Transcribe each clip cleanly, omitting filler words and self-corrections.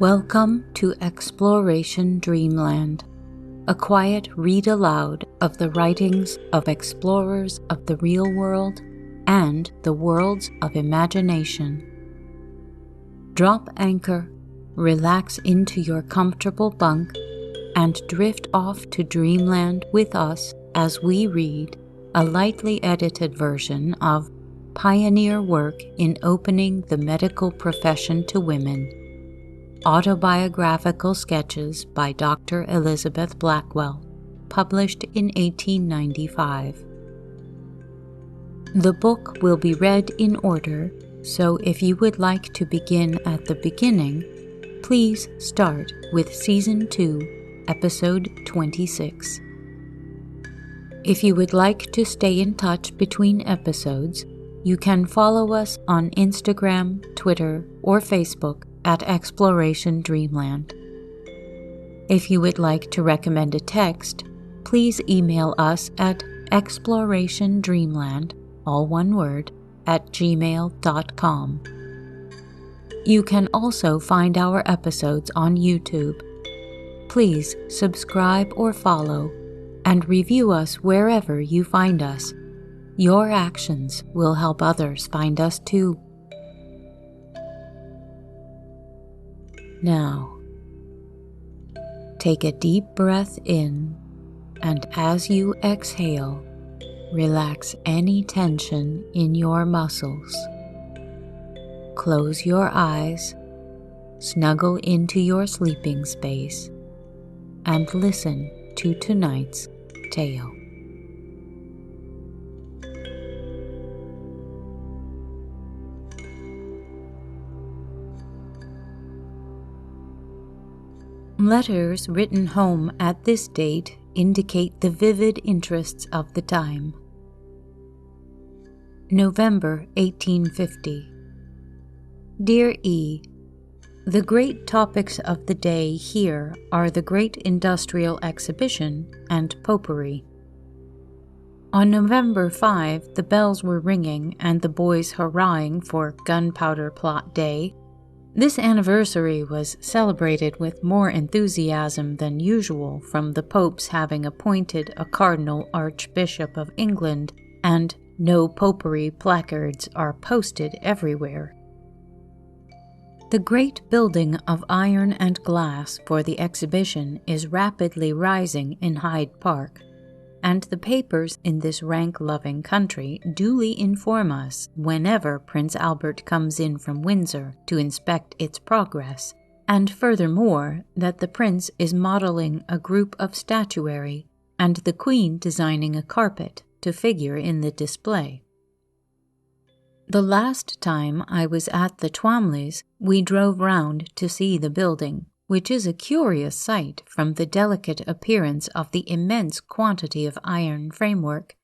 Welcome to Exploration Dreamland, a quiet read aloud of the writings of explorers of the real world and the worlds of imagination. Drop anchor, relax into your comfortable bunk, and drift off to Dreamland with us as we read a lightly edited version of Pioneer Work in Opening the Medical Profession to Women, Autobiographical Sketches by Dr. Elizabeth Blackwell, published in 1895. The book will be read in order, so if you would like to begin at the beginning, please start with Season 2, Episode 26. If you would like to stay in touch between episodes, you can follow us on Instagram, Twitter, or Facebook at Exploration Dreamland. If you would like to recommend a text, please email us at explorationdreamland, all one word, @gmail.com. You can also find our episodes on YouTube. Please subscribe or follow and review us wherever you find us. Your actions will help others find us too. Now, take a deep breath in, and as you exhale, relax any tension in your muscles. Close your eyes, snuggle into your sleeping space, and listen to tonight's tale. Letters written home at this date indicate the vivid interests of the time. November 1850. Dear E., the great topics of the day here are the Great Industrial Exhibition and Popery. On November 5, the bells were ringing and the boys hurrahing for Gunpowder Plot Day. This anniversary was celebrated with more enthusiasm than usual from the Pope's having appointed a Cardinal Archbishop of England, and no popery placards are posted everywhere. The great building of iron and glass for the exhibition is rapidly rising in Hyde Park, and the papers in this rank-loving country duly inform us whenever Prince Albert comes in from Windsor to inspect its progress, and furthermore that the Prince is modeling a group of statuary and the Queen designing a carpet to figure in the display. The last time I was at the Twomleys, we drove round to see the building, which is a curious sight from the delicate appearance of the immense quantity of iron framework.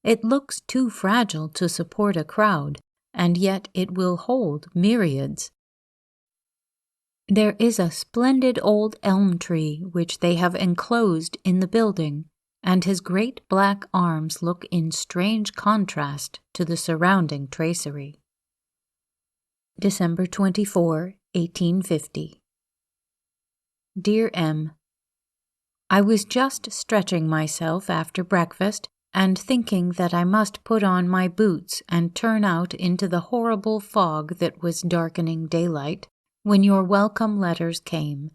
It looks too fragile to support a crowd, and yet it will hold myriads. There is a splendid old elm tree which they have enclosed in the building, and his great black arms look in strange contrast to the surrounding tracery. December 24, 1850. Dear M., I was just stretching myself after breakfast and thinking that I must put on my boots and turn out into the horrible fog that was darkening daylight when your welcome letters came,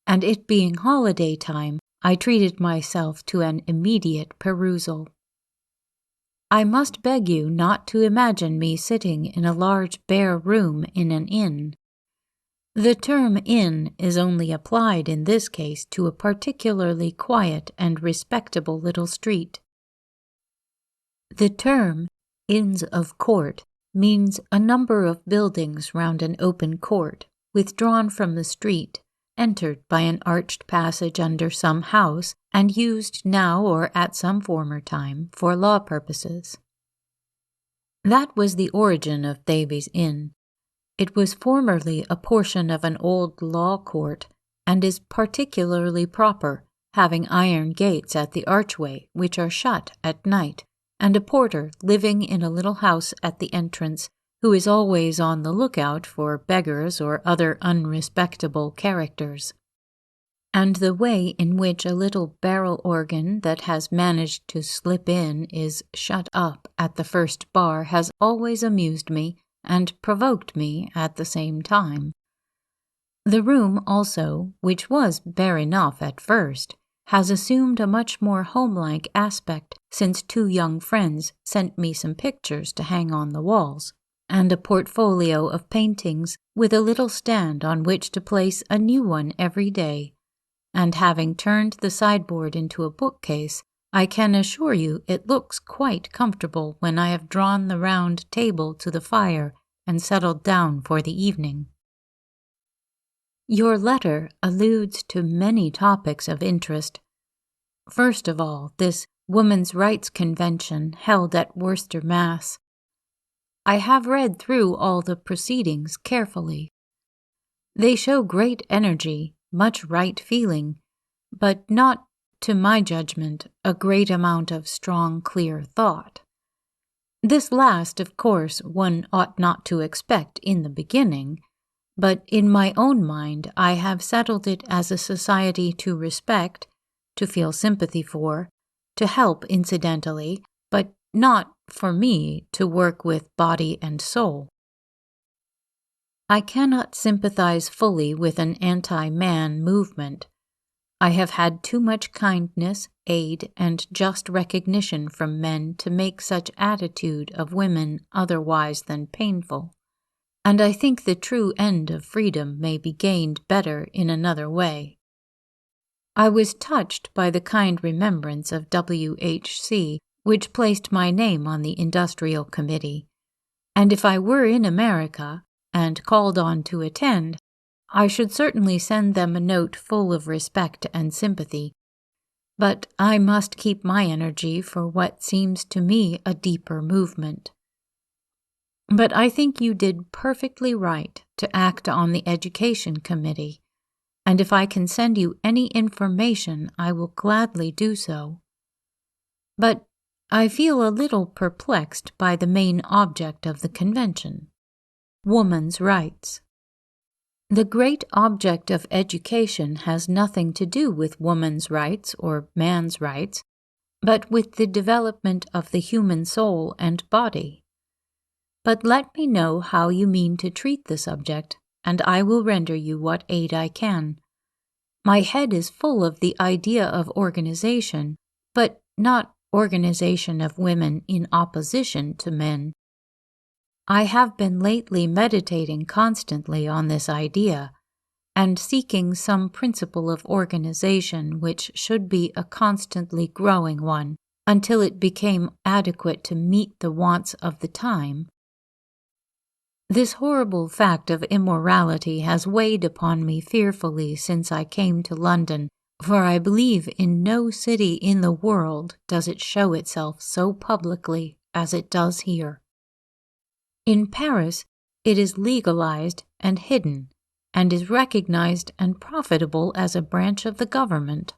and it being holiday time, I treated myself to an immediate perusal. I must beg you not to imagine me sitting in a large bare room in an inn. The term inn is only applied in this case to a particularly quiet and respectable little street. The term Inns of Court means a number of buildings round an open court, withdrawn from the street, entered by an arched passage under some house, and used now or at some former time for law purposes. That was the origin of Thavies Inn. It was formerly a portion of an old law court, and is particularly proper, having iron gates at the archway, which are shut at night, and a porter living in a little house at the entrance, who is always on the lookout for beggars or other unrespectable characters. And the way in which a little barrel organ that has managed to slip in is shut up at the first bar has always amused me and provoked me at the same time. The room also, which was bare enough at first, has assumed a much more homelike aspect since two young friends sent me some pictures to hang on the walls, and a portfolio of paintings with a little stand on which to place a new one every day. And having turned the sideboard into a bookcase, I can assure you it looks quite comfortable when I have drawn the round table to the fire and settled down for the evening. Your letter alludes to many topics of interest. First of all, this Women's Rights Convention held at Worcester, Mass. I have read through all the proceedings carefully. They show great energy, much right feeling, but not, to my judgment, a great amount of strong, clear thought. This last, of course, one ought not to expect in the beginning, but in my own mind I have settled it as a society to respect, to feel sympathy for, to help incidentally, but not, for me, to work with body and soul. I cannot sympathize fully with an anti-man movement. I have had too much kindness, aid, and just recognition from men to make such attitude of women otherwise than painful, and I think the true end of freedom may be gained better in another way. I was touched by the kind remembrance of WHC, which placed my name on the Industrial Committee, and if I were in America, and called on to attend, I should certainly send them a note full of respect and sympathy. But I must keep my energy for what seems to me a deeper movement. But I think you did perfectly right to act on the Education Committee, and if I can send you any information, I will gladly do so. But I feel a little perplexed by the main object of the convention. Woman's rights. The great object of education has nothing to do with woman's rights or man's rights, but with the development of the human soul and body. But let me know how you mean to treat the subject, and I will render you what aid I can. My head is full of the idea of organization, but not organization of women in opposition to men. I have been lately meditating constantly on this idea, and seeking some principle of organization which should be a constantly growing one until it became adequate to meet the wants of the time. This horrible fact of immorality has weighed upon me fearfully since I came to London, for I believe in no city in the world does it show itself so publicly as it does here. In Paris, it is legalized and hidden, and is recognized and profitable as a branch of the government.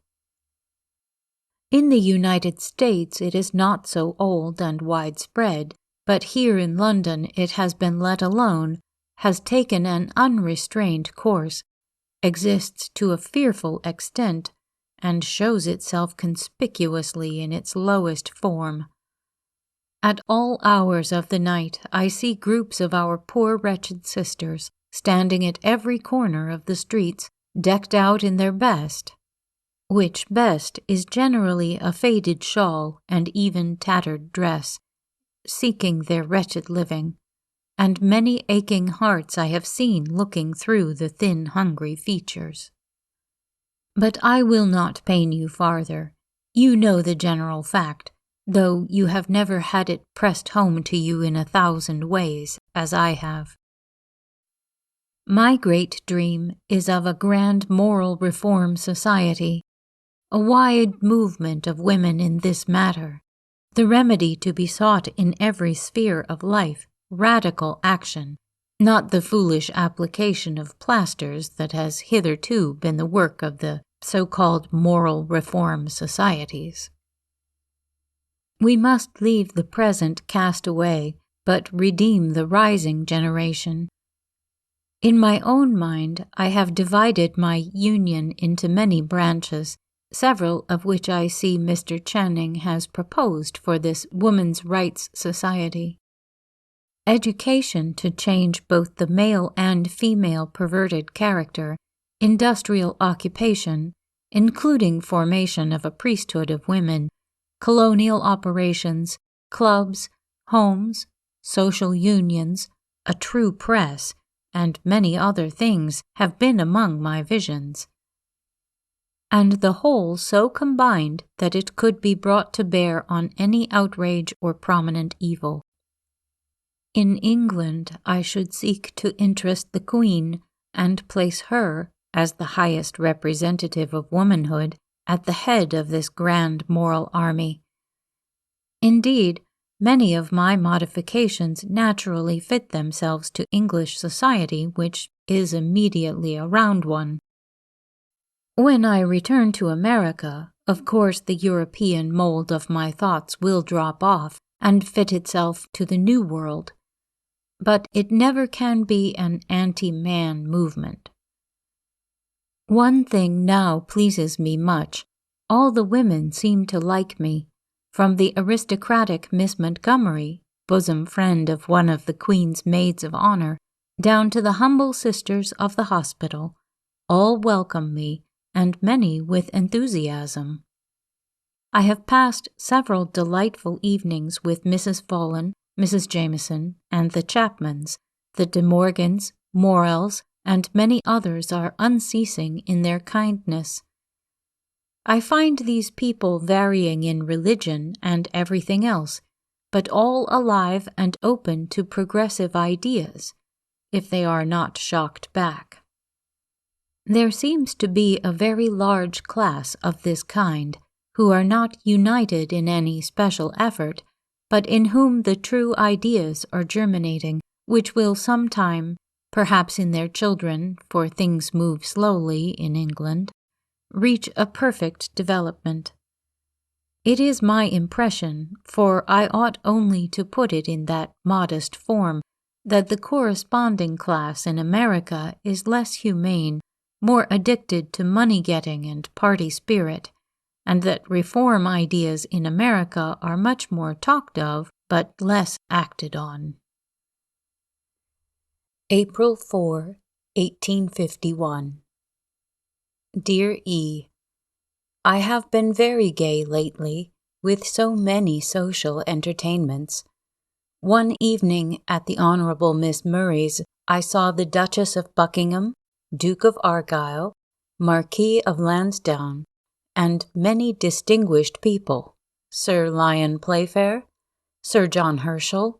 In the United States, it is not so old and widespread, but here in London it has been let alone, has taken an unrestrained course, exists to a fearful extent, and shows itself conspicuously in its lowest form. At all hours of the night I see groups of our poor wretched sisters standing at every corner of the streets, decked out in their best, which best is generally a faded shawl and even tattered dress, seeking their wretched living, and many aching hearts I have seen looking through the thin, hungry features. But I will not pain you farther. You know the general fact, though you have never had it pressed home to you in 1,000 ways, as I have. My great dream is of a grand moral reform society, a wide movement of women in this matter, the remedy to be sought in every sphere of life, radical action, not the foolish application of plasters that has hitherto been the work of the so-called moral reform societies. We must leave the present cast away, but redeem the rising generation. In my own mind, I have divided my union into many branches, several of which I see Mr. Channing has proposed for this Women's Rights Society. Education to change both the male and female perverted character, industrial occupation, including formation of a priesthood of women, colonial operations, clubs, homes, social unions, a true press, and many other things have been among my visions, and the whole so combined that it could be brought to bear on any outrage or prominent evil. In England, I should seek to interest the Queen and place her, as the highest representative of womanhood, at the head of this grand moral army. Indeed, many of my modifications naturally fit themselves to English society, which is immediately around one. When I return to America, of course the European mold of my thoughts will drop off and fit itself to the New World, but it never can be an anti-man movement. One thing now pleases me much. All the women seem to like me, from the aristocratic Miss Montgomery, bosom friend of one of the Queen's maids of honor, down to the humble sisters of the hospital. All welcome me, and many with enthusiasm. I have passed several delightful evenings with Mrs. Follen, Mrs. Jameson, and the Chapmans. The De Morgans, Morels, and many others are unceasing in their kindness. I find these people varying in religion and everything else, but all alive and open to progressive ideas, if they are not shocked back. There seems to be a very large class of this kind, who are not united in any special effort, but in whom the true ideas are germinating, which will sometime, perhaps in their children, for things move slowly in England, reach a perfect development. It is my impression, for I ought only to put it in that modest form, that the corresponding class in America is less humane, more addicted to money-getting and party spirit, and that reform ideas in America are much more talked of, but less acted on. April 4, 1851. Dear E., I have been very gay lately, with so many social entertainments. One evening at the Honourable Miss Murray's, I saw the Duchess of Buckingham, Duke of Argyll, Marquis of Lansdowne, and many distinguished people, Sir Lyon Playfair, Sir John Herschel,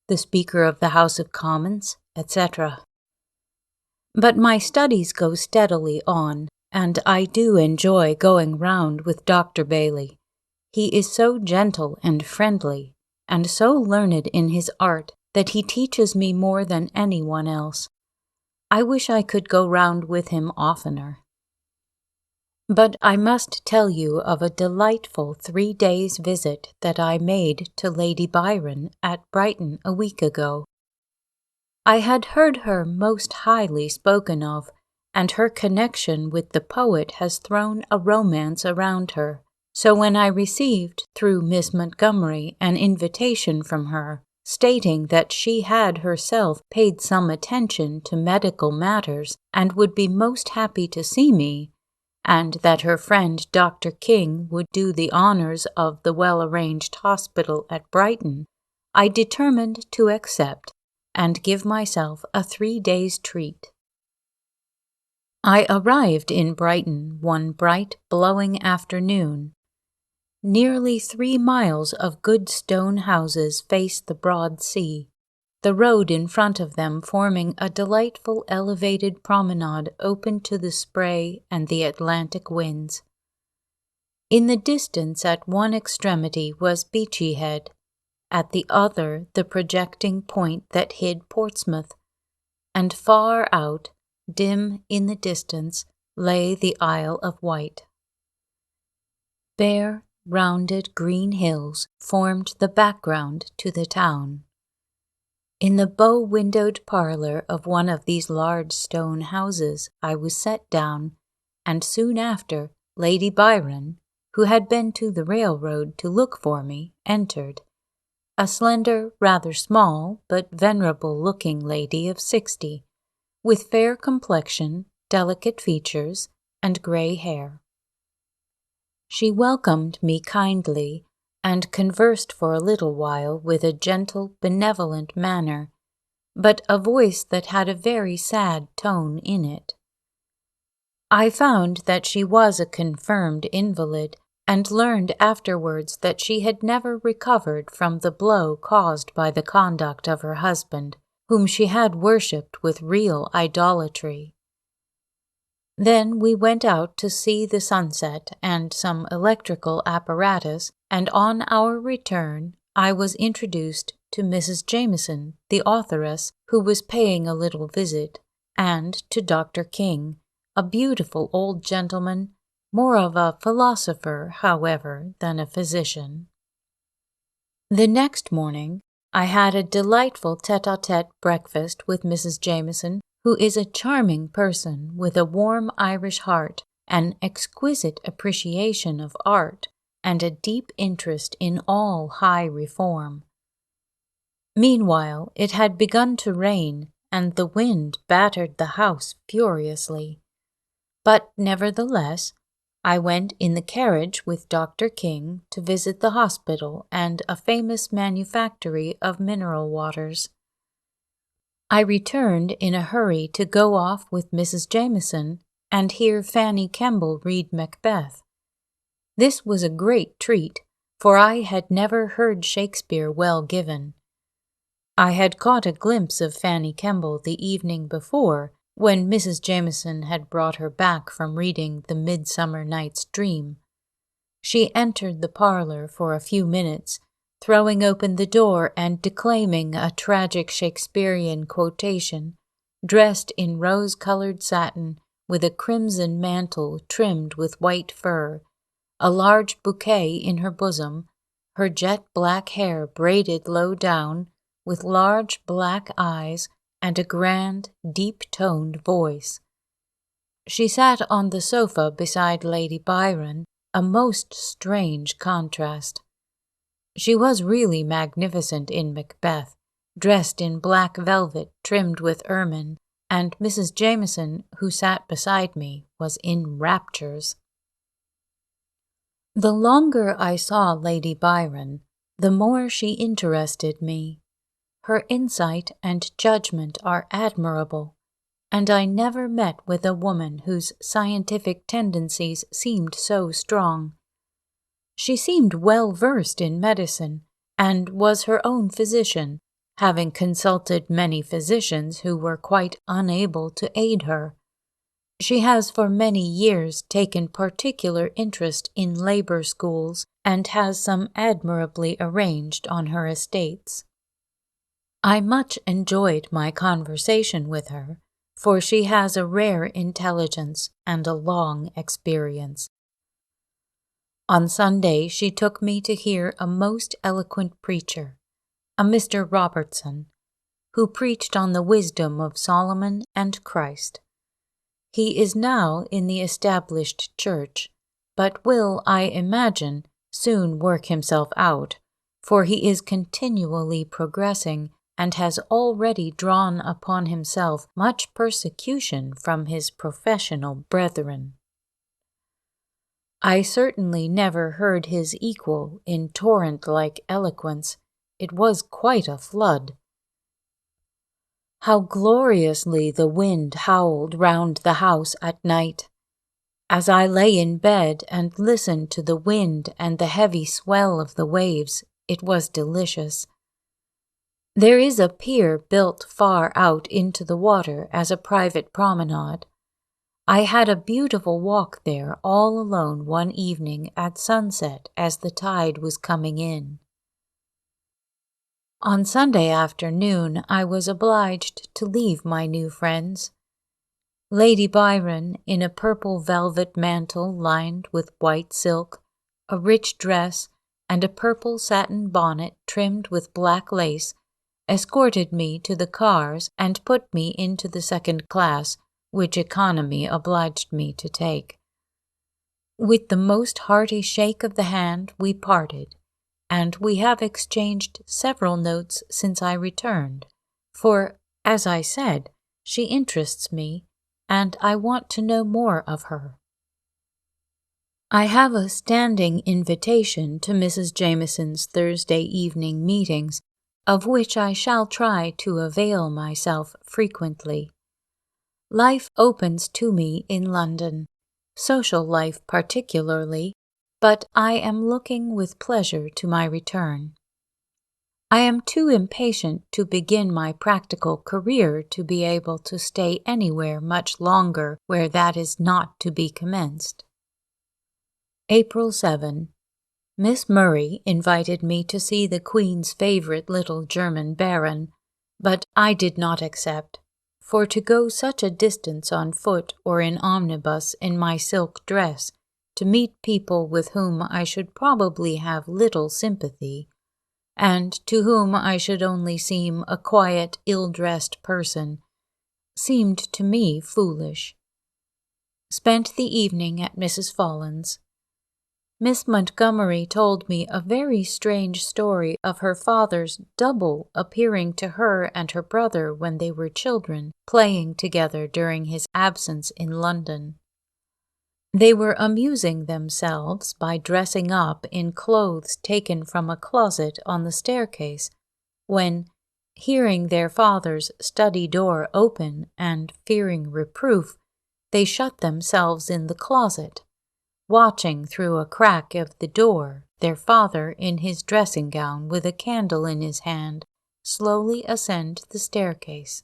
the Speaker of the House of Commons, etc. But my studies go steadily on, and I do enjoy going round with Dr. Bailey. He is so gentle and friendly, and so learned in his art that he teaches me more than anyone else. I wish I could go round with him oftener. But I must tell you of a delightful 3 days' visit that I made to Lady Byron at Brighton a week ago. I had heard her most highly spoken of, and her connection with the poet has thrown a romance around her. So when I received, through Miss Montgomery, an invitation from her, stating that she had herself paid some attention to medical matters and would be most happy to see me, and that her friend Dr. King would do the honours of the well-arranged hospital at Brighton, I determined to accept and give myself a 3 days' treat. I arrived in Brighton one bright, blowing afternoon. Nearly 3 miles of good stone houses face the broad sea, the road in front of them forming a delightful elevated promenade open to the spray and the Atlantic winds. In the distance at one extremity was Beachy Head, at the other the projecting point that hid Portsmouth, and far out, dim in the distance, lay the Isle of Wight. Bare, rounded green hills formed the background to the town. In the bow-windowed parlor of one of these large stone houses I was set down, and soon after Lady Byron, who had been to the railroad to look for me, entered. A slender, rather small, but venerable-looking lady of 60, with fair complexion, delicate features, and grey hair. She welcomed me kindly, and conversed for a little while with a gentle, benevolent manner, but a voice that had a very sad tone in it. I found that she was a confirmed invalid, and learned afterwards that she had never recovered from the blow caused by the conduct of her husband, whom she had worshipped with real idolatry. Then we went out to see the sunset and some electrical apparatus, and on our return I was introduced to Mrs. Jameson, the authoress, who was paying a little visit, and to Dr. King, a beautiful old gentleman, more of a philosopher, however, than a physician. The next morning I had a delightful tete-a-tete breakfast with Mrs. Jameson, who is a charming person with a warm Irish heart, an exquisite appreciation of art, and a deep interest in all high reform. Meanwhile, it had begun to rain, and the wind battered the house furiously. But nevertheless, I went in the carriage with Dr. King to visit the hospital and a famous manufactory of mineral waters. I returned in a hurry to go off with Mrs. Jameson and hear Fanny Kemble read Macbeth. This was a great treat, for I had never heard Shakespeare well given. I had caught a glimpse of Fanny Kemble the evening before, when Mrs. Jameson had brought her back from reading The Midsummer Night's Dream. She entered the parlor for a few minutes, throwing open the door and declaiming a tragic Shakespearean quotation, dressed in rose-colored satin, with a crimson mantle trimmed with white fur, a large bouquet in her bosom, her jet-black hair braided low down, with large black eyes, and a grand, deep-toned voice. She sat on the sofa beside Lady Byron, a most strange contrast. She was really magnificent in Macbeth, dressed in black velvet trimmed with ermine, and Mrs. Jameson, who sat beside me, was in raptures. The longer I saw Lady Byron, the more she interested me. Her insight and judgment are admirable, and I never met with a woman whose scientific tendencies seemed so strong. She seemed well versed in medicine, and was her own physician, having consulted many physicians who were quite unable to aid her. She has for many years taken particular interest in labor schools, and has some admirably arranged on her estates. I much enjoyed my conversation with her, for she has a rare intelligence and a long experience. On Sunday she took me to hear a most eloquent preacher, a Mr. Robertson, who preached on the wisdom of Solomon and Christ. He is now in the established church, but will, I imagine, soon work himself out, for he is continually progressing and has already drawn upon himself much persecution from his professional brethren. I certainly never heard his equal in torrent-like eloquence. It was quite a flood. How gloriously the wind howled round the house at night! As I lay in bed and listened to the wind and the heavy swell of the waves, it was delicious. There is a pier built far out into the water as a private promenade. I had a beautiful walk there all alone one evening at sunset as the tide was coming in. On Sunday afternoon I was obliged to leave my new friends. Lady Byron, in a purple velvet mantle lined with white silk, a rich dress, and a purple satin bonnet trimmed with black lace, escorted me to the cars and put me into the second class, which economy obliged me to take. With the most hearty shake of the hand we parted, and we have exchanged several notes since I returned, for, as I said, she interests me, and I want to know more of her. I have a standing invitation to Mrs. Jameson's Thursday evening meetings, of which I shall try to avail myself frequently. Life opens to me in London, social life particularly, but I am looking with pleasure to my return. I am too impatient to begin my practical career to be able to stay anywhere much longer where that is not to be commenced. April 7. Miss Murray invited me to see the Queen's favorite little German baron, but I did not accept, for to go such a distance on foot or in omnibus in my silk dress, to meet people with whom I should probably have little sympathy, and to whom I should only seem a quiet, ill-dressed person, seemed to me foolish. Spent the evening at Mrs. Follen's. Miss Montgomery told me a very strange story of her father's double appearing to her and her brother when they were children, playing together during his absence in London. They were amusing themselves by dressing up in clothes taken from a closet on the staircase, when, hearing their father's study door open and fearing reproof, they shut themselves in the closet, watching through a crack of the door their father in his dressing gown with a candle in his hand slowly ascend the staircase.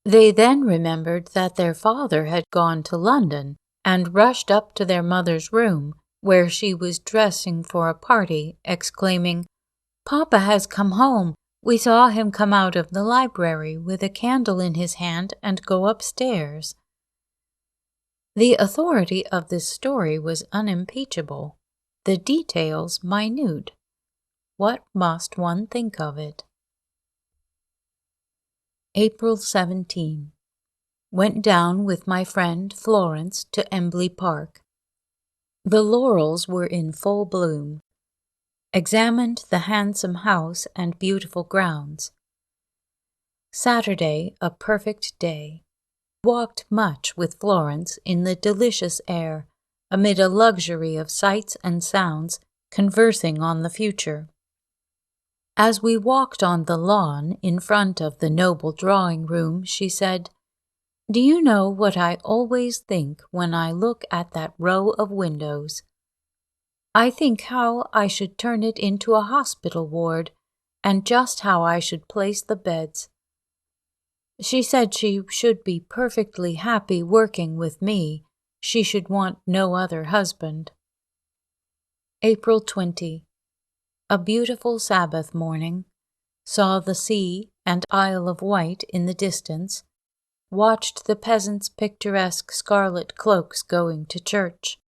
They then remembered that their father had gone to London, and rushed up to their mother's room, where she was dressing for a party, exclaiming, "Papa has come home. We saw him come out of the library with a candle in his hand and go upstairs." The authority of this story was unimpeachable, the details minute. What must one think of it? April 17. Went down with my friend Florence to Embley Park. The laurels were in full bloom. Examined the handsome house and beautiful grounds. Saturday, a perfect day. Walked much with Florence in the delicious air, amid a luxury of sights and sounds, conversing on the future. As we walked on the lawn in front of the noble drawing-room, she said, "Do you know what I always think when I look at that row of windows? I think how I should turn it into a hospital ward, and just how I should place the beds." She said she should be perfectly happy working with me. She should want no other husband. April 20. A beautiful Sabbath morning. Saw the sea and Isle of Wight in the distance. Watched the peasants' picturesque scarlet cloaks going to church.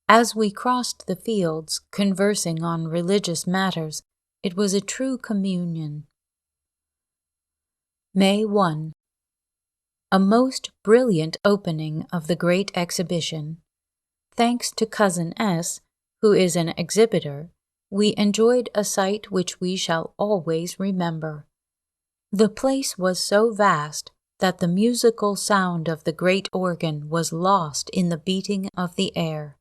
As we crossed the fields, conversing on religious matters, it was a true communion. May 1. A most brilliant opening of the Great Exhibition. Thanks to Cousin S., who is an exhibitor, we enjoyed a sight which we shall always remember. The place was so vast that the musical sound of the great organ was lost in the beating of the air.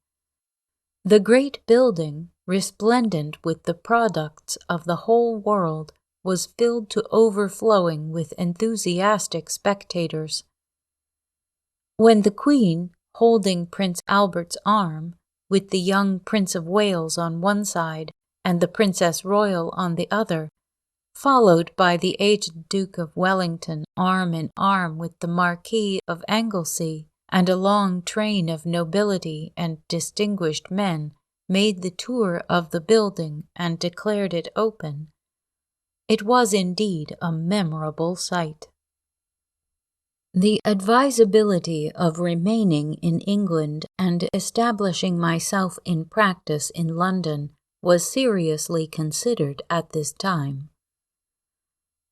The great building, resplendent with the products of the whole world, was filled to overflowing with enthusiastic spectators. When the Queen, holding Prince Albert's arm, with the young Prince of Wales on one side and the Princess Royal on the other, followed by the aged Duke of Wellington arm in arm with the Marquis of Anglesey, and a long train of nobility and distinguished men, made the tour of the building and declared it open, it was indeed a memorable sight. The advisability of remaining in England and establishing myself in practice in London was seriously considered at this time.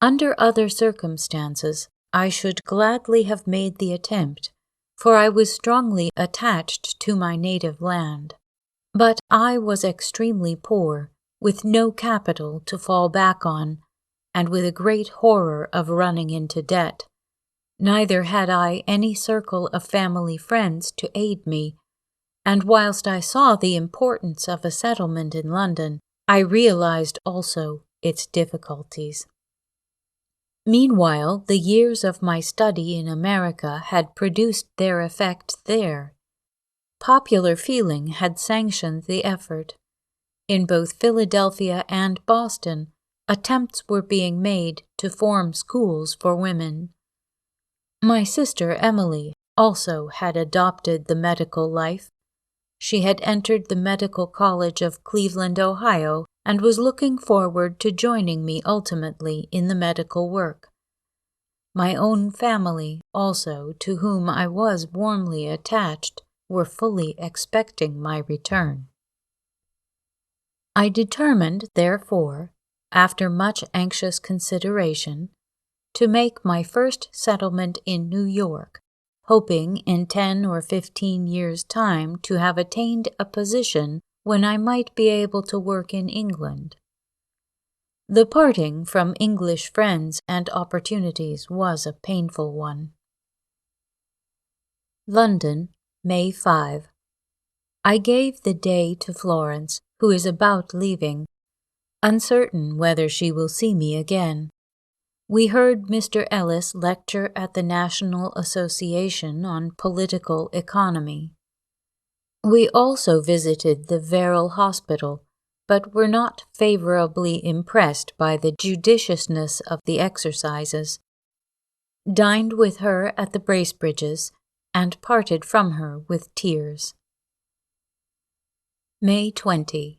Under other circumstances, I should gladly have made the attempt, for I was strongly attached to my native land. But I was extremely poor, with no capital to fall back on, and with a great horror of running into debt. Neither had I any circle of family friends to aid me, and whilst I saw the importance of a settlement in London, I realized also its difficulties. Meanwhile, the years of my study in America had produced their effect there. Popular feeling had sanctioned the effort. In both Philadelphia and Boston, attempts were being made to form schools for women. My sister Emily also had adopted the medical life. She had entered the Medical College of Cleveland, Ohio, and was looking forward to joining me ultimately in the medical work. My own family, also, to whom I was warmly attached, were fully expecting my return. I determined, therefore, after much anxious consideration, to make my first settlement in New York, hoping in 10 or 15 years' time to have attained a position when I might be able to work in England. The parting from English friends and opportunities was a painful one. London, May 5. I gave the day to Florence, who is about leaving, uncertain whether she will see me again. We heard Mr. Ellis lecture at the National Association on Political Economy. We also visited the Verrill Hospital, but were not favorably impressed by the judiciousness of the exercises. Dined with her at the Bracebridges, and parted from her with tears. May 20.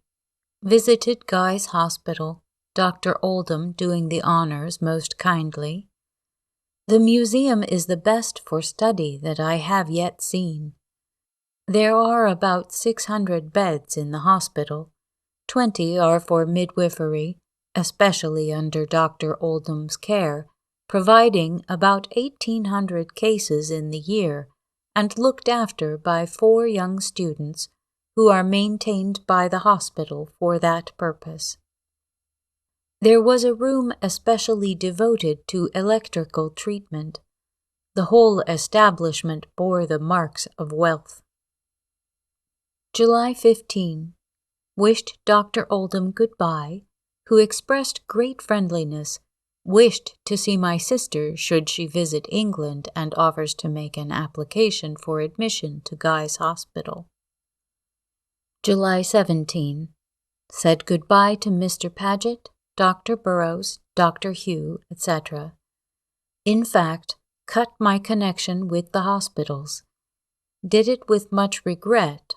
Visited Guy's Hospital, Dr. Oldham doing the honors most kindly. The museum is the best for study that I have yet seen. There are about 600 beds in the hospital. 20 are for midwifery, especially under Dr. Oldham's care, providing about 1,800 cases in the year, and looked after by 4 young students who are maintained by the hospital for that purpose. There was a room especially devoted to electrical treatment. The whole establishment bore the marks of wealth. July 15. Wished Dr. Oldham good-bye, who expressed great friendliness, wished to see my sister should she visit England, and offers to make an application for admission to Guy's Hospital. July 17. Said good-bye to Mr. Paget, Dr. Burrows, Dr. Hugh, etc. In fact, cut my connection with the hospitals. Did it with much regret.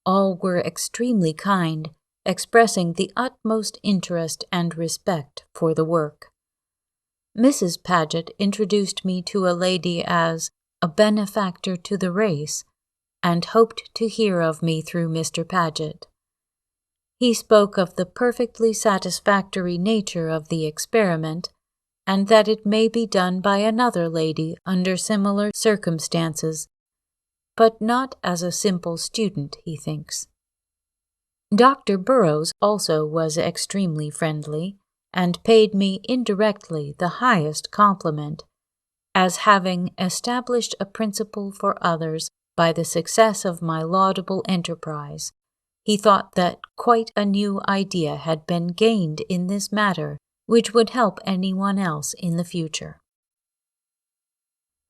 All were extremely kind, expressing the utmost interest and respect for the work. Mrs. Paget introduced me to a lady as a benefactor to the race, and hoped to hear of me through Mr. Paget. He spoke of the perfectly satisfactory nature of the experiment, and that it may be done by another lady under similar circumstances, but not as a simple student, he thinks. Dr. Burrows also was extremely friendly, and paid me indirectly the highest compliment, as having established a principle for others by the success of my laudable enterprise. He thought that quite a new idea had been gained in this matter, which would help anyone else in the future.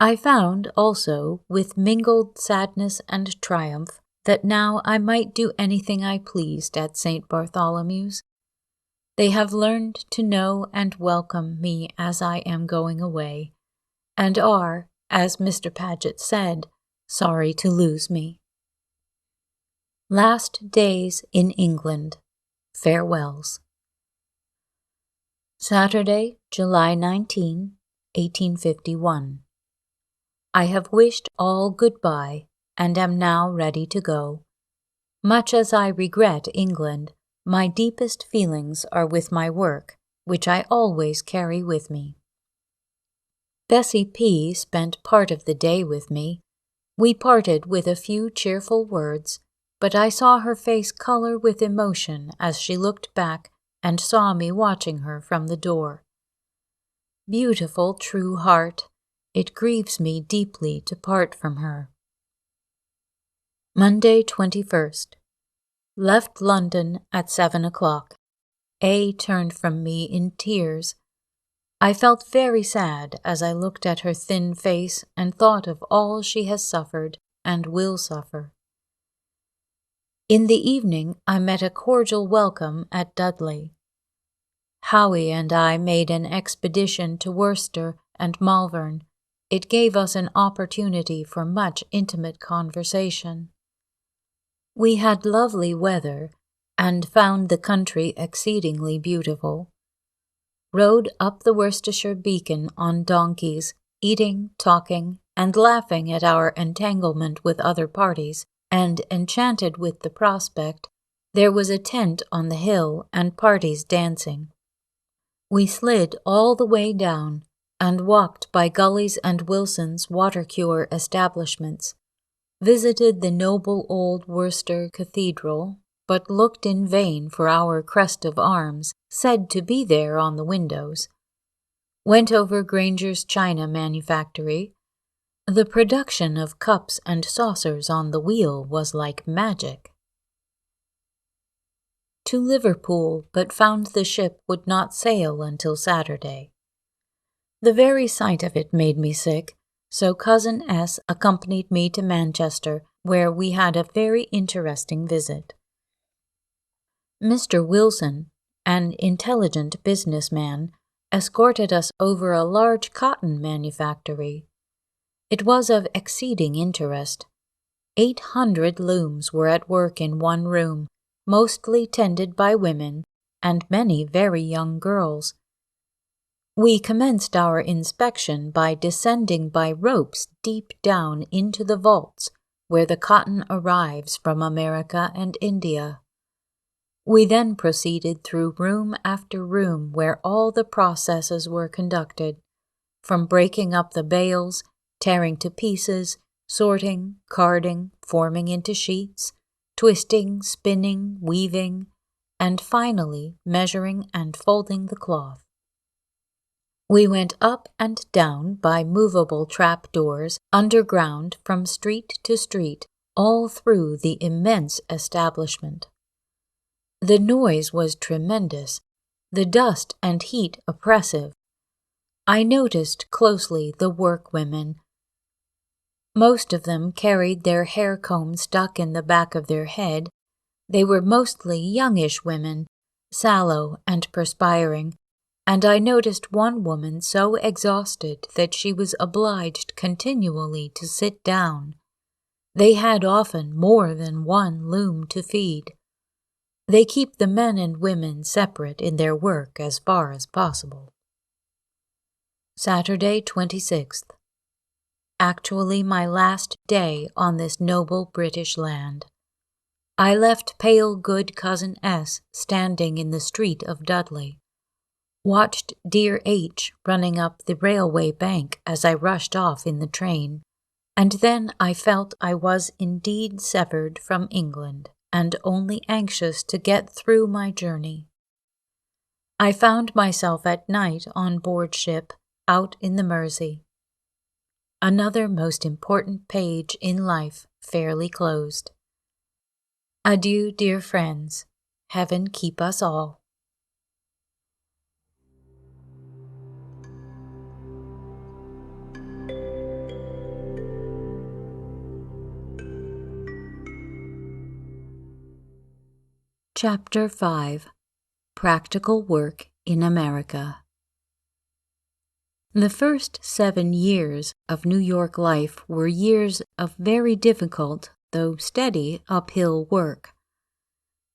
I found also, with mingled sadness and triumph, that now I might do anything I pleased at St. Bartholomew's. They have learned to know and welcome me as I am going away, and are, as Mr. Paget said, sorry to lose me. Last days in England. Farewells. Saturday, July 19, 1851. I have wished all good-bye, and am now ready to go. Much as I regret England, my deepest feelings are with my work, which I always carry with me. Bessie P. spent part of the day with me. We parted with a few cheerful words, but I saw her face color with emotion as she looked back and saw me watching her from the door. Beautiful, true heart, it grieves me deeply to part from her. Monday, 21st. Left London at 7 o'clock. A turned from me in tears. I felt very sad as I looked at her thin face and thought of all she has suffered and will suffer. In the evening, I met a cordial welcome at Dudley. Howie and I made an expedition to Worcester and Malvern. It gave us an opportunity for much intimate conversation. We had lovely weather and found the country exceedingly beautiful. Rode up the Worcestershire beacon on donkeys, eating, talking, and laughing at our entanglement with other parties, and enchanted with the prospect. There was a tent on the hill and parties dancing. We slid all the way down and walked by Gully's and Wilson's water-cure establishments, visited the noble old Worcester Cathedral, but looked in vain for our crest of arms, said to be there on the windows. Went over Granger's china manufactory. The production of cups and saucers on the wheel was like magic. To Liverpool, but found the ship would not sail until Saturday. The very sight of it made me sick, so Cousin S. accompanied me to Manchester, where we had a very interesting visit. Mr. Wilson, an intelligent businessman, escorted us over a large cotton manufactory. It was of exceeding interest. 800 looms were at work in one room, mostly tended by women, and many very young girls. We commenced our inspection by descending by ropes deep down into the vaults where the cotton arrives from America and India. We then proceeded through room after room where all the processes were conducted, from breaking up the bales, tearing to pieces, sorting, carding, forming into sheets, twisting, spinning, weaving, and finally measuring and folding the cloth. We went up and down by movable trap-doors underground from street to street, all through the immense establishment. The noise was tremendous, the dust and heat oppressive. I noticed closely the workwomen. Most of them carried their hair comb stuck in the back of their head. They were mostly youngish women, sallow and perspiring, and I noticed one woman so exhausted that she was obliged continually to sit down. They had often more than one loom to feed. They keep the men and women separate in their work as far as possible. Saturday, 26th. Actually my last day on this noble British land. I left pale good Cousin S. standing in the street of Dudley. Watched dear H. running up the railway bank as I rushed off in the train, and then I felt I was indeed severed from England, and only anxious to get through my journey. I found myself at night on board ship, out in the Mersey. Another most important page in life fairly closed. Adieu, dear friends. Heaven keep us all. Chapter 5. Practical Work in America. The first 7 years of New York life were years of very difficult, though steady, uphill work.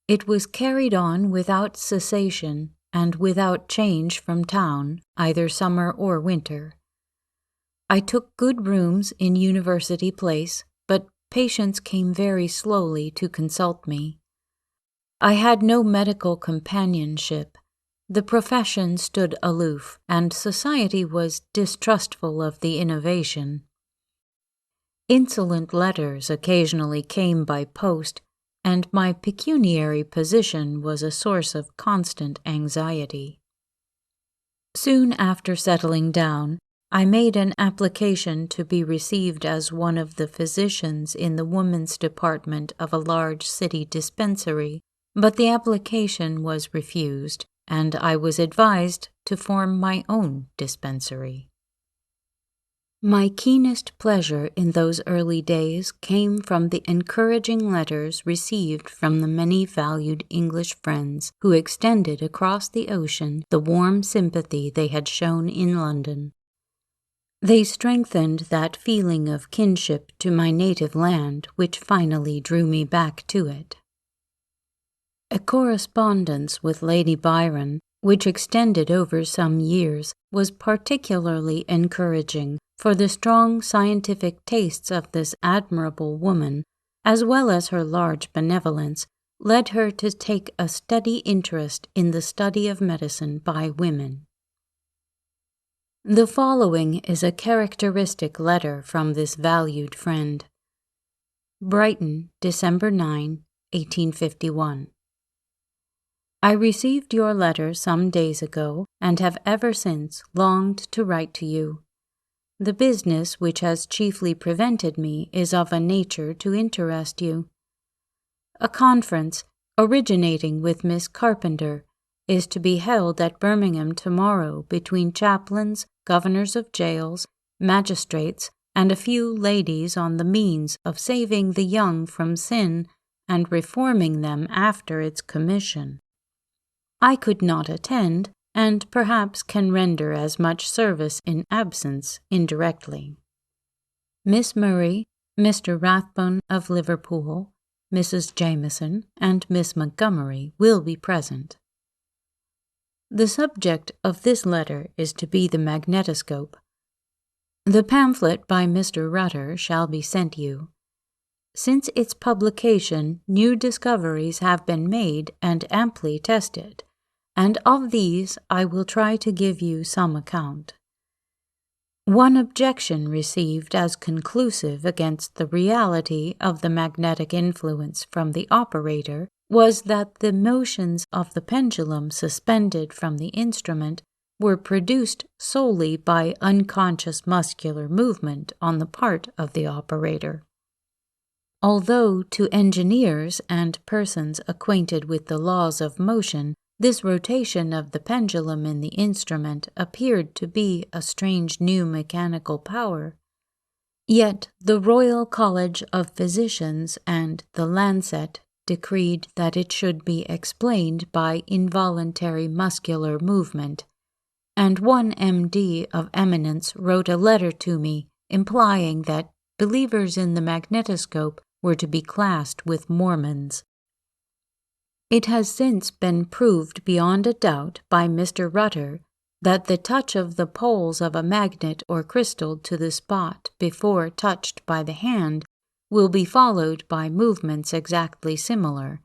It was carried on without cessation and without change from town, either summer or winter. I took good rooms in University Place, but patients came very slowly to consult me. I had no medical companionship, the profession stood aloof, and society was distrustful of the innovation. Insolent letters occasionally came by post, and my pecuniary position was a source of constant anxiety. Soon after settling down, I made an application to be received as one of the physicians in the women's department of a large city dispensary, but the application was refused, and I was advised to form my own dispensary. My keenest pleasure in those early days came from the encouraging letters received from the many valued English friends who extended across the ocean the warm sympathy they had shown in London. They strengthened that feeling of kinship to my native land which finally drew me back to it. A correspondence with Lady Byron, which extended over some years, was particularly encouraging, for the strong scientific tastes of this admirable woman, as well as her large benevolence, led her to take a steady interest in the study of medicine by women. The following is a characteristic letter from this valued friend. Brighton, December 9, 1851. I received your letter some days ago, and have ever since longed to write to you. The business which has chiefly prevented me is of a nature to interest you. A conference, originating with Miss Carpenter, is to be held at Birmingham tomorrow between chaplains, governors of jails, magistrates, and a few ladies on the means of saving the young from sin and reforming them after its commission. I could not attend, and perhaps can render as much service in absence indirectly. Miss Murray, Mr. Rathbone of Liverpool, Mrs. Jameson, and Miss Montgomery will be present. The subject of this letter is to be the magnetoscope. The pamphlet by Mr. Rutter shall be sent you. Since its publication, new discoveries have been made and amply tested, and of these I will try to give you some account. One objection received as conclusive against the reality of the magnetic influence from the operator was that the motions of the pendulum suspended from the instrument were produced solely by unconscious muscular movement on the part of the operator. Although to engineers and persons acquainted with the laws of motion, this rotation of the pendulum in the instrument appeared to be a strange new mechanical power, yet the Royal College of Physicians and the Lancet decreed that it should be explained by involuntary muscular movement, and one M.D. of eminence wrote a letter to me implying that believers in the magnetoscope were to be classed with Mormons. It has since been proved beyond a doubt by Mr. Rutter that the touch of the poles of a magnet or crystal to the spot before touched by the hand will be followed by movements exactly similar,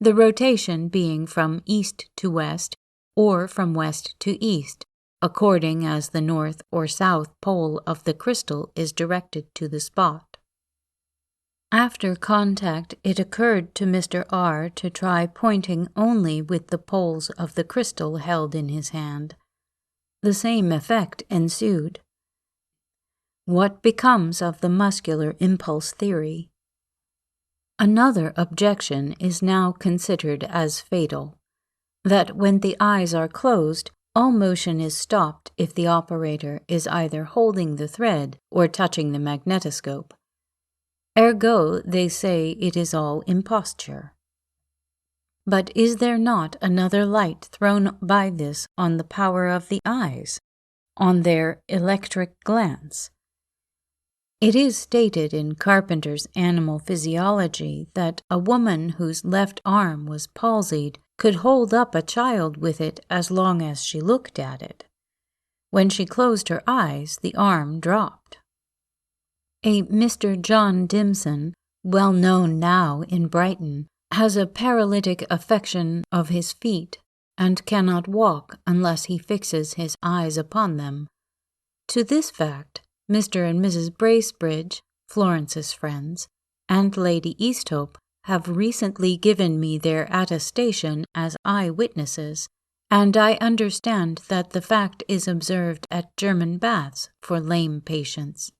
the rotation being from east to west or from west to east, according as the north or south pole of the crystal is directed to the spot. After contact, it occurred to Mr. R. to try pointing only with the poles of the crystal held in his hand. The same effect ensued. What becomes of the muscular impulse theory? Another objection is now considered as fatal, that when the eyes are closed, all motion is stopped if the operator is either holding the thread or touching the magnetoscope. Ergo, they say it is all imposture. But is there not another light thrown by this on the power of the eyes, on their electric glance? It is stated in Carpenter's Animal Physiology that a woman whose left arm was palsied could hold up a child with it as long as she looked at it. When she closed her eyes, the arm dropped. A Mr. John Dimson, well known now in Brighton, has a paralytic affection of his feet, and cannot walk unless he fixes his eyes upon them. To this fact, Mr. and Mrs. Bracebridge, Florence's friends, and Lady Easthope have recently given me their attestation as eye-witnesses, and I understand that the fact is observed at German baths for lame patients.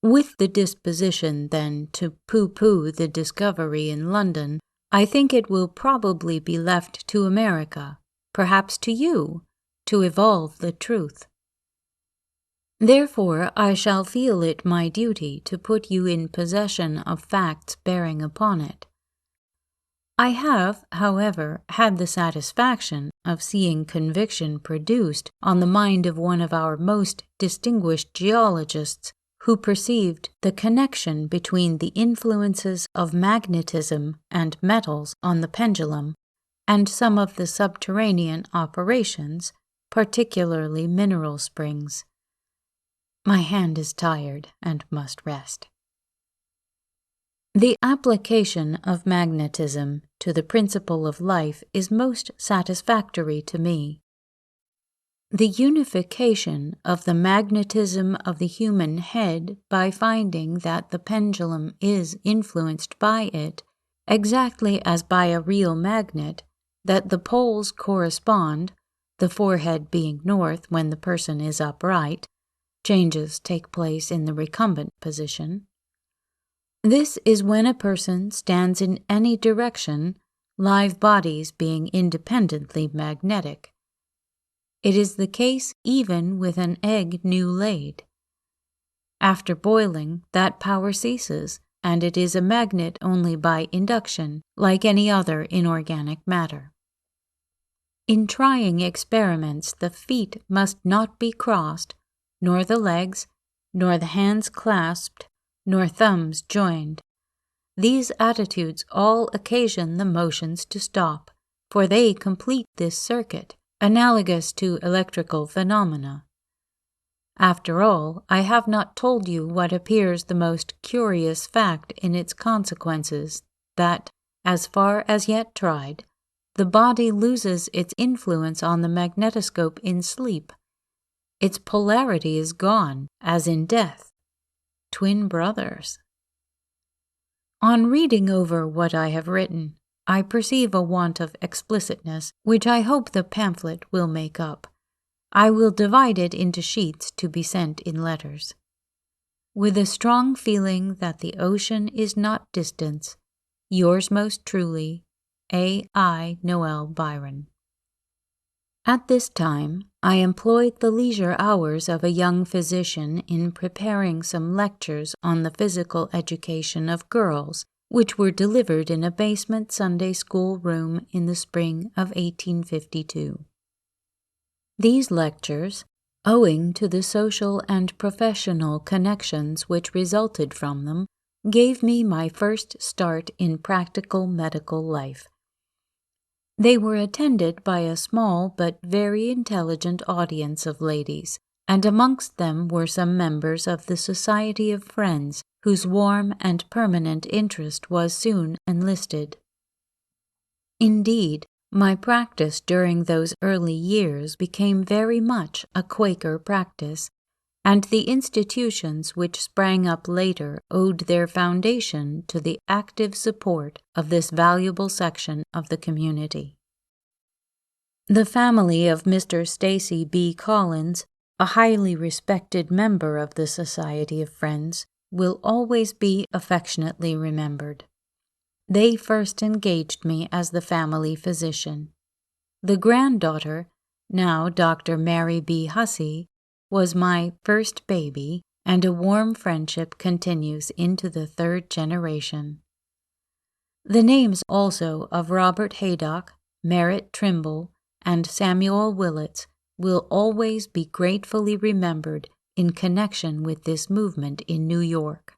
With the disposition, then, to pooh-pooh the discovery in London, I think it will probably be left to America, perhaps to you, to evolve the truth. Therefore, I shall feel it my duty to put you in possession of facts bearing upon it. I have, however, had the satisfaction of seeing conviction produced on the mind of one of our most distinguished geologists, who perceived the connection between the influences of magnetism and metals on the pendulum, and some of the subterranean operations, particularly mineral springs. My hand is tired and must rest. The application of magnetism to the principle of life is most satisfactory to me. The unification of the magnetism of the human head by finding that the pendulum is influenced by it, exactly as by a real magnet, that the poles correspond, the forehead being north when the person is upright, changes take place in the recumbent position. This is when a person stands in any direction, live bodies being independently magnetic. It is the case even with an egg new laid. After boiling, that power ceases, and it is a magnet only by induction, like any other inorganic matter. In trying experiments, the feet must not be crossed, nor the legs, nor the hands clasped, nor thumbs joined. These attitudes all occasion the motions to stop, for they complete this circuit, analogous to electrical phenomena. After all, I have not told you what appears the most curious fact in its consequences, that, as far as yet tried, the body loses its influence on the magnetoscope in sleep. Its polarity is gone, as in death. Twin brothers. On reading over what I have written, I perceive a want of explicitness, which I hope the pamphlet will make up. I will divide it into sheets to be sent in letters. With a strong feeling that the ocean is not distance, yours most truly, A.I. Noel Byron. At this time, I employed the leisure hours of a young physician in preparing some lectures on the physical education of girls, which were delivered in a basement Sunday school room in the spring of 1852. These lectures, owing to the social and professional connections which resulted from them, gave me my first start in practical medical life. They were attended by a small but very intelligent audience of ladies, and amongst them were some members of the Society of Friends, whose warm and permanent interest was soon enlisted. Indeed, my practice during those early years became very much a Quaker practice, and the institutions which sprang up later owed their foundation to the active support of this valuable section of the community. The family of Mr. Stacy B. Collins, a highly respected member of the Society of Friends, will always be affectionately remembered. They first engaged me as the family physician. The granddaughter, now Dr. Mary B. Hussey, was my first baby, and a warm friendship continues into the third generation. The names also of Robert Haydock, Merritt Trimble, and Samuel Willets will always be gratefully remembered in connection with this movement in New York.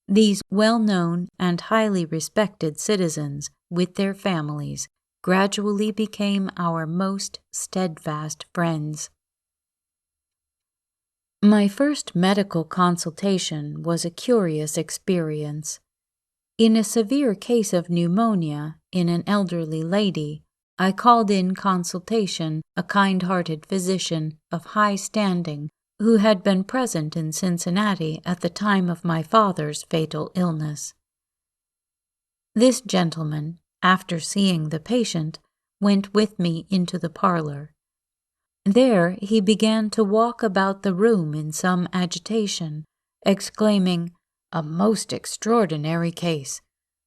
These well-known and highly respected citizens, with their families, gradually became our most steadfast friends. My first medical consultation was a curious experience. In a severe case of pneumonia in an elderly lady, I called in consultation a kind-hearted physician of high standing who had been present in Cincinnati at the time of my father's fatal illness. This gentleman, after seeing the patient, went with me into the parlor. There he began to walk about the room in some agitation, exclaiming, "A most extraordinary case.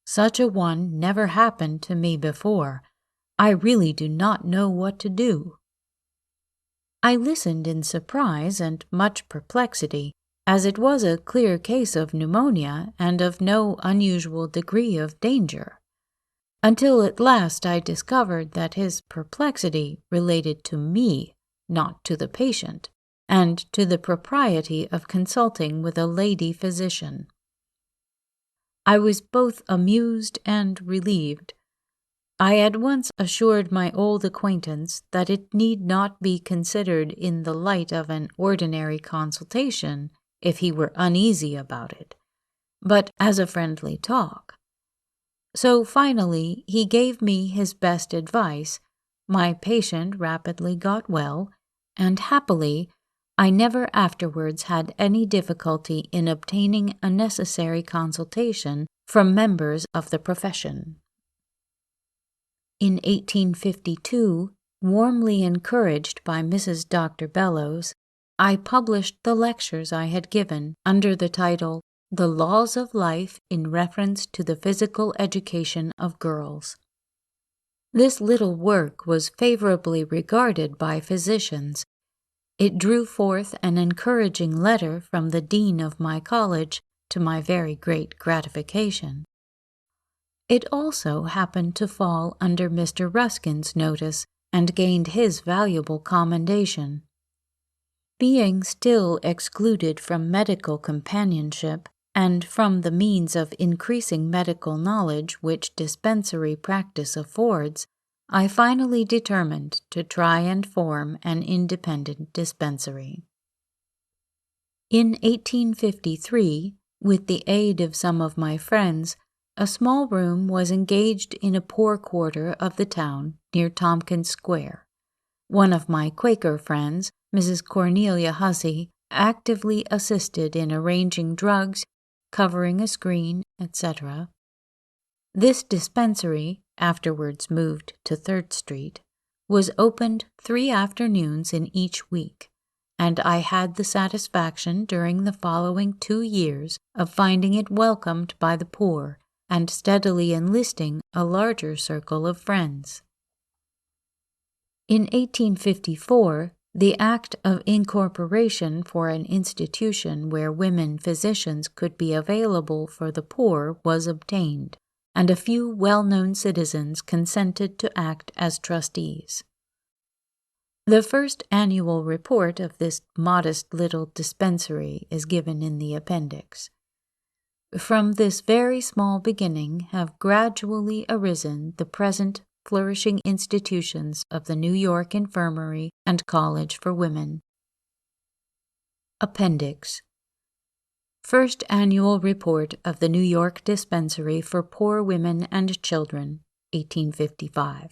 Such a one never happened to me before. I really do not know what to do." I listened in surprise and much perplexity, as it was a clear case of pneumonia and of no unusual degree of danger, until at last I discovered that his perplexity related to me, not to the patient, and to the propriety of consulting with a lady physician. I was both amused and relieved. I at once assured my old acquaintance that it need not be considered in the light of an ordinary consultation if he were uneasy about it, but as a friendly talk. So finally he gave me his best advice, my patient rapidly got well, and happily I never afterwards had any difficulty in obtaining a necessary consultation from members of the profession. In 1852, warmly encouraged by Mrs. Dr. Bellows, I published the lectures I had given under the title The Laws of Life in Reference to the Physical Education of Girls. This little work was favorably regarded by physicians. It drew forth an encouraging letter from the dean of my college, to my very great gratification. It also happened to fall under Mr. Ruskin's notice and gained his valuable commendation. Being still excluded from medical companionship and from the means of increasing medical knowledge which dispensary practice affords, I finally determined to try and form an independent dispensary. In 1853, with the aid of some of my friends, a small room was engaged in a poor quarter of the town near Tompkins Square. One of my Quaker friends, Mrs. Cornelia Hussey, actively assisted in arranging drugs, covering a screen, etc. This dispensary, afterwards moved to 3rd Street, was opened 3 afternoons in each week, and I had the satisfaction during the following 2 years of finding it welcomed by the poor and steadily enlisting a larger circle of friends. In 1854, the Act of Incorporation for an institution where women physicians could be available for the poor was obtained, and a few well-known citizens consented to act as trustees. The first annual report of this modest little dispensary is given in the appendix. From this very small beginning have gradually arisen the present flourishing institutions of the New York Infirmary and College for Women. Appendix. First Annual Report of the New York Dispensary for Poor Women and Children, 1855.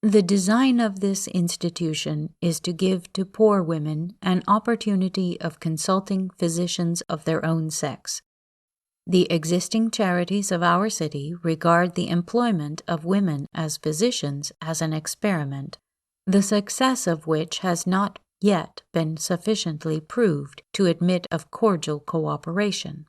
The design of this institution is to give to poor women an opportunity of consulting physicians of their own sex. The existing charities of our city regard the employment of women as physicians as an experiment, the success of which has not yet been sufficiently proved to admit of cordial cooperation.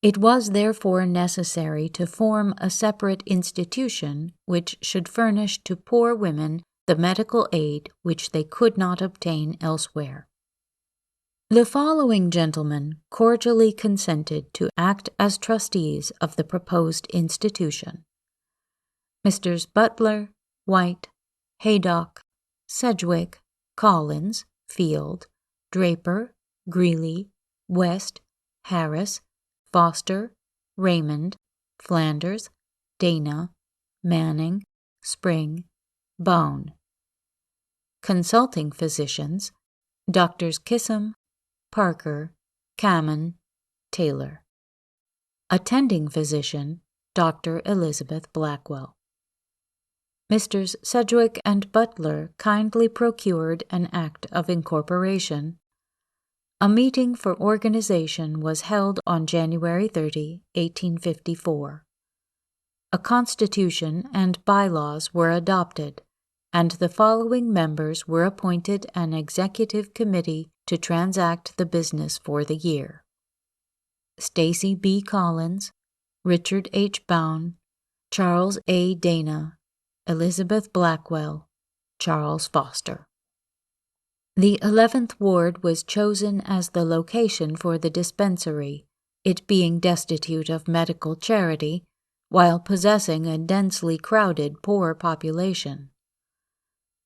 It was therefore necessary to form a separate institution which should furnish to poor women the medical aid which they could not obtain elsewhere. The following gentlemen cordially consented to act as trustees of the proposed institution: Messrs. Butler, White, Haydock, Sedgwick, Collins, Field, Draper, Greeley, West, Harris, Foster, Raymond, Flanders, Dana, Manning, Spring, Bone. Consulting physicians: Drs. Kissam, Parker, Cammon, Taylor. Attending physician: Dr. Elizabeth Blackwell. Messrs. Sedgwick and Butler kindly procured an act of incorporation. A meeting for organization was held on January 30, 1854. A constitution and bylaws were adopted, and the following members were appointed an executive committee to transact the business for the year: Stacy B. Collins, Richard H. Bown, Charles A. Dana, Elizabeth Blackwell, Charles Foster. The 11th Ward was chosen as the location for the dispensary, it being destitute of medical charity, while possessing a densely crowded poor population.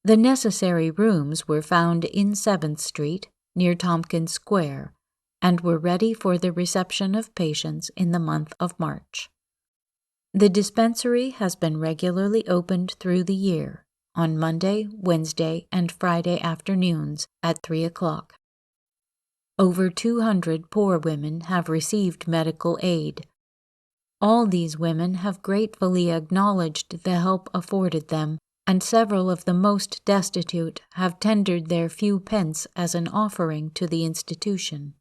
The necessary rooms were found in 7th Street, near Tompkins Square, and were ready for the reception of patients in the month of March. The dispensary has been regularly opened through the year, on Monday, Wednesday, and Friday afternoons at 3 o'clock. Over 200 poor women have received medical aid. All these women have gratefully acknowledged the help afforded them, and several of the most destitute have tendered their few pence as an offering to the institution.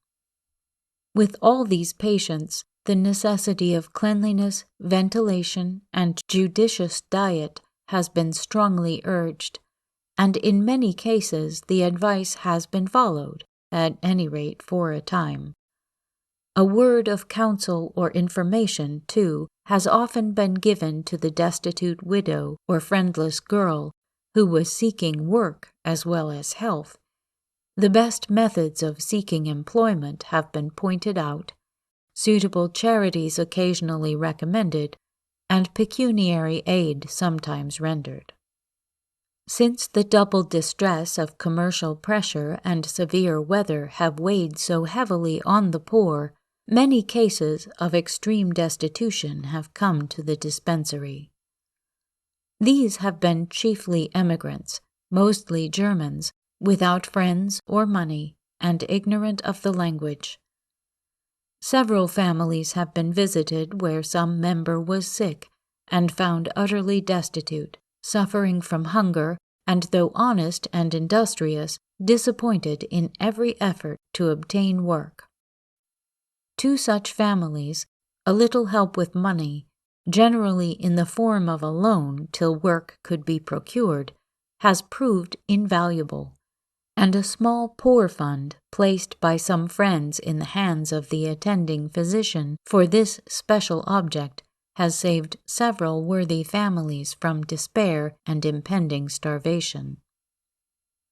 With all these patients, the necessity of cleanliness, ventilation, and judicious diet has been strongly urged, and in many cases the advice has been followed, at any rate for a time. A word of counsel or information, too, has often been given to the destitute widow or friendless girl who was seeking work as well as health. The best methods of seeking employment have been pointed out, suitable charities occasionally recommended, and pecuniary aid sometimes rendered. Since the double distress of commercial pressure and severe weather have weighed so heavily on the poor, many cases of extreme destitution have come to the dispensary. These have been chiefly emigrants, mostly Germans, without friends or money, and ignorant of the language. Several families have been visited where some member was sick and found utterly destitute, suffering from hunger, and though honest and industrious, disappointed in every effort to obtain work. To such families, a little help with money, generally in the form of a loan till work could be procured, has proved invaluable, and a small poor fund placed by some friends in the hands of the attending physician for this special object has saved several worthy families from despair and impending starvation.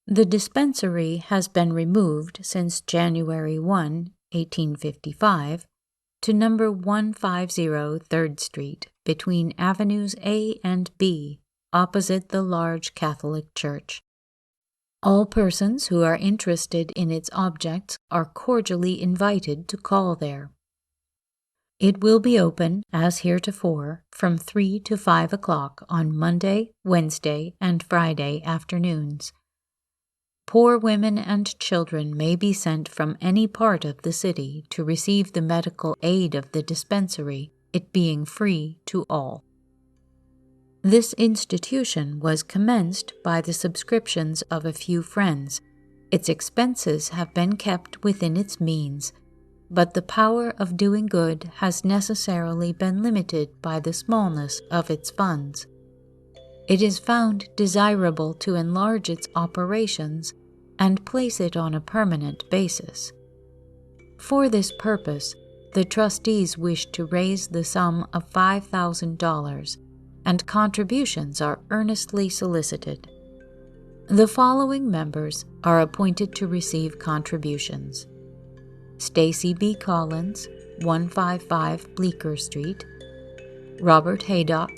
The dispensary has been removed since January 1, 1855, to number 150 3rd Street, between Avenues A and B, opposite the large Catholic church. All persons who are interested in its objects are cordially invited to call there. It will be open, as heretofore, from 3 to 5 o'clock on Monday, Wednesday, and Friday afternoons. Poor women and children may be sent from any part of the city to receive the medical aid of the dispensary, it being free to all. This institution was commenced by the subscriptions of a few friends. Its expenses have been kept within its means, but the power of doing good has necessarily been limited by the smallness of its funds. It is found desirable to enlarge its operations and place it on a permanent basis. For this purpose, the trustees wish to raise the sum of $5,000, and contributions are earnestly solicited. The following members are appointed to receive contributions: Stacy B. Collins, 155 Bleecker Street; Robert Haydock,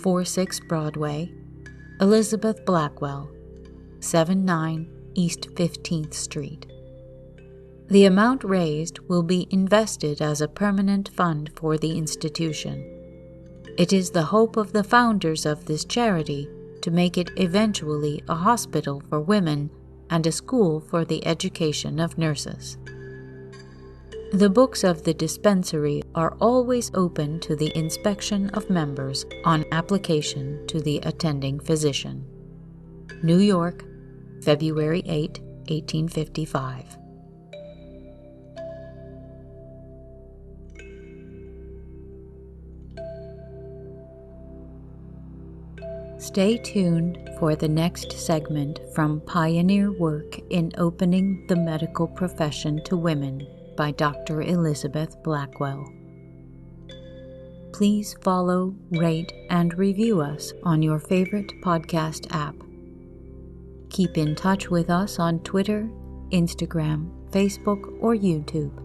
46 Broadway; Elizabeth Blackwell, 79 East 15th Street. The amount raised will be invested as a permanent fund for the institution. It is the hope of the founders of this charity to make it eventually a hospital for women and a school for the education of nurses. The books of the dispensary are always open to the inspection of members on application to the attending physician. New York, February 8, 1855. Stay tuned for the next segment from Pioneer Work in Opening the Medical Profession to Women by Dr. Elizabeth Blackwell. Please follow, rate, and review us on your favorite podcast app. Keep in touch with us on Twitter, Instagram, Facebook, or YouTube,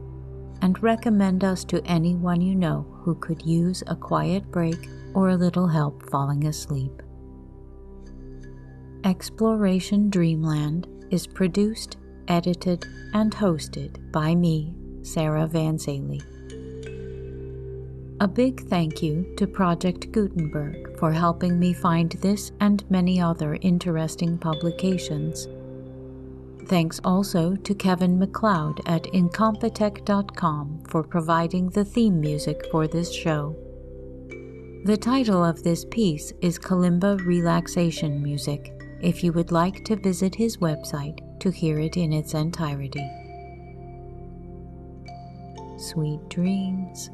and recommend us to anyone you know who could use a quiet break or a little help falling asleep. Exploration Dreamland is produced, edited, and hosted by me, Sarah Van Zaley. A big thank you to Project Gutenberg for helping me find this and many other interesting publications. Thanks also to Kevin MacLeod at incompetech.com for providing the theme music for this show. The title of this piece is Kalimba Relaxation Music, if you would like to visit his website to hear it in its entirety. Sweet dreams.